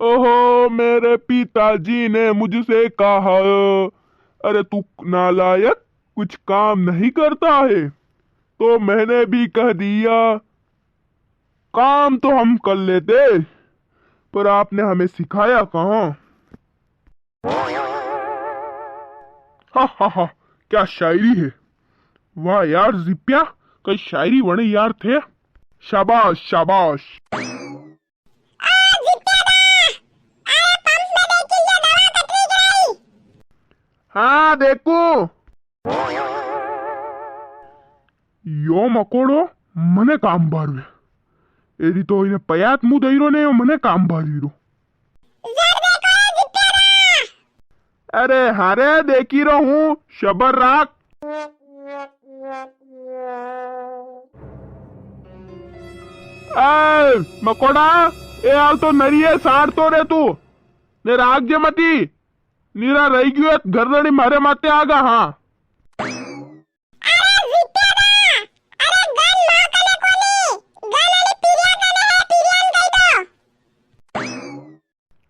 ओहो, मेरे पिताजी ने मुझसे कहा, अरे तू नालायक कुछ काम नहीं करता है, तो मैंने भी कह दिया। काम तो हम कर लेते, पर आपने हमें सिखाया कहाँ। हा हा हा, क्या शायरी है। वाह यार जिप्या, कई शायरी बने यार थे। शाबाश शाबाश। हाँ देखो, यो मकोड़ो મને કામ ભાર્યું એરી તો એને પયાત મુ દઈરો ને મને કામ ભાર્યું। अरे हारे देखी रो हूँ, शबर राख। मकोड़ा ए हाल तो नरिये साड़ तो रे तू ने राख जे मती नीरा रही गयो घरदड़ी मारे माते आगा। हाँ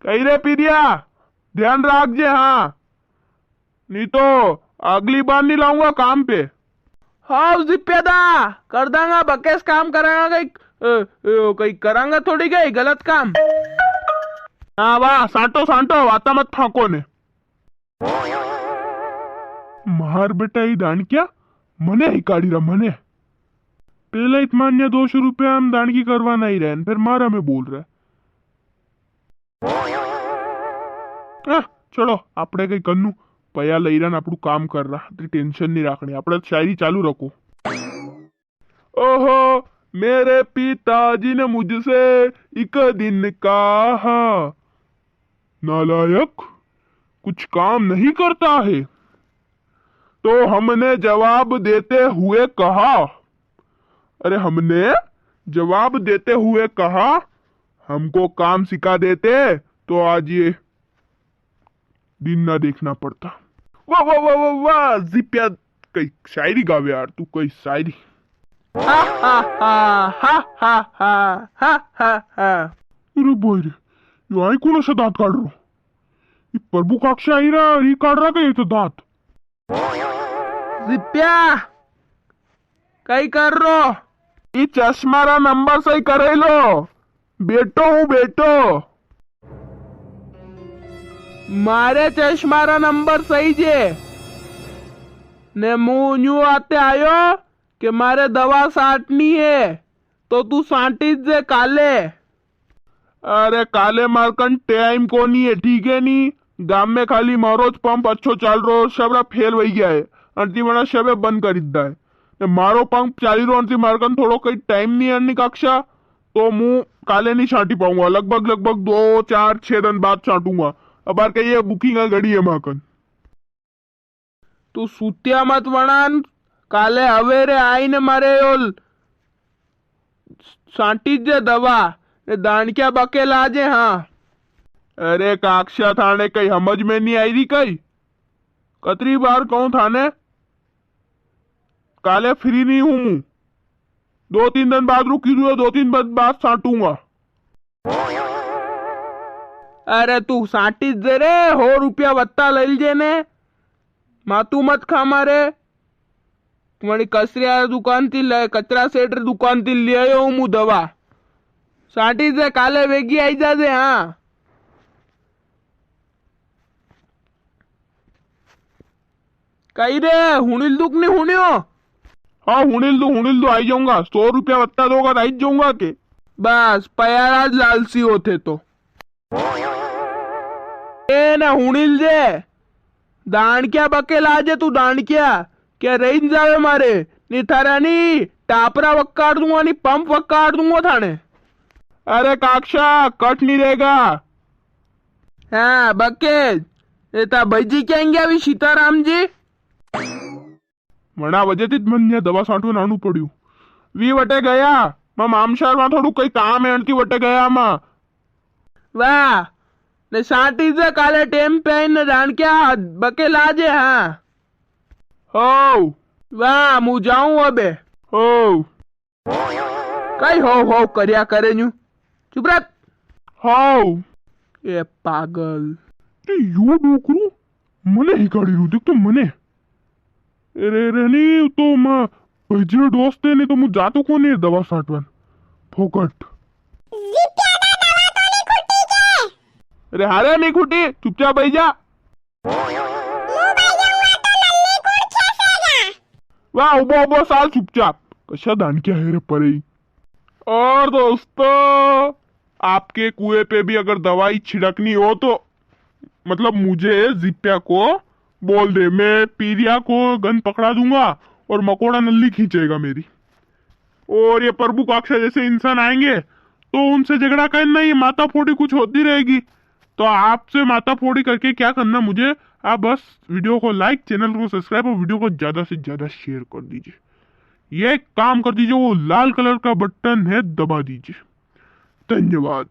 कही रे पीरिया, ध्यान राख जे। हाँ नहीं तो अगली बार नहीं लाऊंगा काम पे। हाँ जिप्यादा कर दांगा, बकेस काम करांगा, कहीं करांगा थोड़ी गई गलत काम। हाँ वाह सांटो सांटो, वाता मत फांको ने। मार बेटा ही दाणक्या मने ही काढ़ी रहा मने। पहले इतमान्य 200 रुपया हम दाणकी करवा नहीं रहे, फिर मारा में बोल रहा। चलो આપણે કઈ કરનું પયા લઈ રહ્યા આપણું કામ કર रहा, तेरी टेंशन नहीं रखनी, આપણે शायरी चालू रखो। ओहो, मेरे पिताजी ने मुझसे एक दिन कहा, नालायक कुछ काम नहीं करता है, तो हमने जवाब देते हुए कहा, अरे हमने जवाब देते हुए कहा, हमको काम सिखा देते तो आज ये दिन ना देखना पड़ता। वाह वाह वाह वाह वाह जिप्या, कई शायरी गावे यार तू, कई शायरी। हा हा हा हा हा हा हा हा हा। अरे बोय रे, यो आई कोण असं दात काढ रो, प्रभु काक्षा आई रा ही काढ रहा का तो दात। जिप्या कई कर रो, ये चश्मा रा नंबर सही करे लो, बेटो हूँ बेटो। मारे चश्मारा नंबर सही जे ने मुंह न्यू आते आयो कि मारे दवा साटनी है, तो तू साटी जे काले। अरे काले मारकन टाइम को नहीं है, ठीक है नी। गांव में खाली मारो पंप अच्छो चाल रो, शबरा फेल वही गया है, अंति बना शबे बंद कर दिया है। मारो पंप चाली रो अंति मारकन थोड़ो कई टाइम नहीं है कक्षा, तो मुंह काले नहीं छाटी पाऊंगा, लगभग लगभग 2 4 6 दिन बाद छाटूंगा। अब बार कहिए बुकिंग घड़ी है माकन। तू सूत्या मत वणान, काले हवेरे आई ने मारे ओल सांटी जे दवा ने दाणक्या बके लाजे। हाँ अरे काक्षा थाने कई समझ में नहीं आई रही, कई कतरी बार कहूं थाने, काले फ्री नहीं हूं, 2-3 दिन बाद रुकी रही, 2-3 दिन बाद साटूंगा। अरे तू साटी जे रे, 100 रुपया वत्ता लई लीजे ने, मातू मत खा मारे। तुम्हारी कचरिया दुकान थी कचरा सेठ दुकान थी ले आयो हूँ दवा, साटी जे काले वेगी आई जाजे। हाँ कही रे हुनिल दुख नहीं हुनियो। हाँ हुनिल दू आई जाऊंगा, 100 रुपया वत्ता दोगा तो आई जाऊंगा के। बस पयाराज लालसी होते तो ए ना हुनिल जे दाणक्या बके लाजे, तू दाणक्या क्या रही जावे मारे, नी थारा नी टापरा वक्काड़ दूंगा, नी पंप वक्काड़ दूंगा थाने। अरे काक्षा कट नहीं रहेगा। हाँ बके एता भाईजी क्या अभी सीताराम जी वना वजह थी मन दवा साटू नानू पड़ू, वी वटे गया मां मामशार में थोड़ू कई काम है अणती वटे गया मां। वाह ने साटी जे काले टेम पे ने दाणक्या बके लाजे। हाँ हो वाह मु जाऊं अबे। हो कई हो करया करे न्यू, चुप रह। हो ए पागल, यो डोकरू મને હિકાડી રહ્યું દેખ તો મને રે નહીં તો ભજ્યો દોસ્ત નહીં તો હું જાતો કોને દવા સાટવાન ફોકટ અરે હારે નહીં ખૂટી ચૂપચાપ બેસી જા વાહ ઉભો ઉભો સાલ चुपचाप कशा दानक्या है रे परे। और दोस्तों आपके कुएं पे भी अगर दवाई छिड़कनी हो तो मतलब मुझे जिप्या को बोल दे, मैं पीरिया को गन पकड़ा दूंगा और मकोड़ा नल्ली खींचेगा मेरी। और ये प्रभु काक्षा जैसे इंसान आएंगे तो उनसे झगड़ा करना, ही माता फोड़ी कुछ होती रहेगी। तो आपसे माता फोड़ी करके क्या करना मुझे, आप बस वीडियो को लाइक, चैनल को सब्सक्राइब और वीडियो को ज्यादा से ज्यादा शेयर कर दीजिए। ये काम कर दीजिए, वो लाल कलर का बटन है दबा दीजिए। धन्यवाद।